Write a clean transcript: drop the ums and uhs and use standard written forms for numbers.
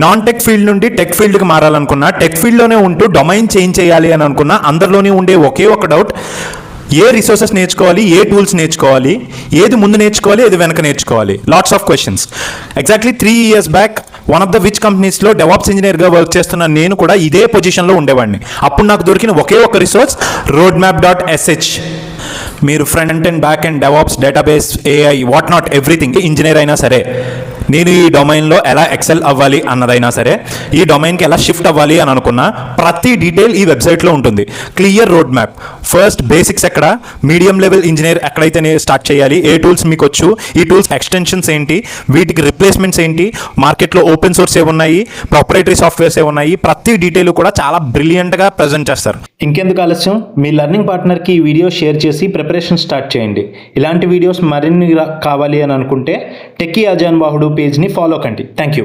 Non tech field నుండి tech ఫీల్డ్కి మారాలనుకున్నా, tech ఫీల్డ్లోనే ఉంటూ డొమైన్ చేంజ్ చేయాలి అని అనుకున్నా, అందరిలోనే ఉండే ఒకే ఒక డౌట్, ఏ రిసోర్సెస్ నేర్చుకోవాలి, ఏ టూల్స్ నేర్చుకోవాలి, ఏది ముందు నేర్చుకోవాలి, ఏది వెనక నేర్చుకోవాలి, lots of questions. Exactly 3 years back one of the which కంపెనీస్లో డెవాప్స్ ఇంజనీర్గా వర్క్ చేస్తున్న నేను కూడా ఇదే పొజిషన్లో ఉండేవాడిని. అప్పుడు నాకు దొరికిన ఒకే ఒక రిసోర్స్ roadmap.sh. మీరు front and back and DevOps, database, AI, what not everything engineer అయినా సరే, నేను ఈ డొమైన్లో ఎలా ఎక్సెల్ అవ్వాలి అన్నదైనా సరే, ఈ డొమైన్కి ఎలా షిఫ్ట్ అవ్వాలి అని అనుకున్నా ప్రతి డీటెయిల్ ఈ వెబ్సైట్లో ఉంటుంది. Clear road map. First basics ఎక్కడ, మీడియం లెవెల్ ఇంజనీర్ ఎక్కడైతే స్టార్ట్ చేయాలి, ఏ టూల్స్ మీకు వచ్చు, ఈ టూల్స్ ఎక్స్టెన్షన్స్ ఏంటి, వీటికి రిప్లేస్మెంట్స్ ఏంటి, మార్కెట్లో ఓపెన్ సోర్స్ ఏమున్నాయి, ప్రొప్రైటరీ సాఫ్ట్వేర్స్ ఏమున్నాయి, ప్రతి డీటెయిల్ కూడా చాలా బ్రిలియంట్గా ప్రజెంట్ చేస్తారు. ఇంకెందుకు ఆలస్యం, మీ లర్నింగ్ పార్ట్నర్కి ఈ వీడియో షేర్ చేసి ప్రిపరేషన్ స్టార్ట్ చేయండి. ఇలాంటి వీడియోస్ మరిన్ని కావాలి అని అనుకుంటే టెక్కీ అజాన్ బాహుడు పేజ్ని ఫాలో కండి. Thank you.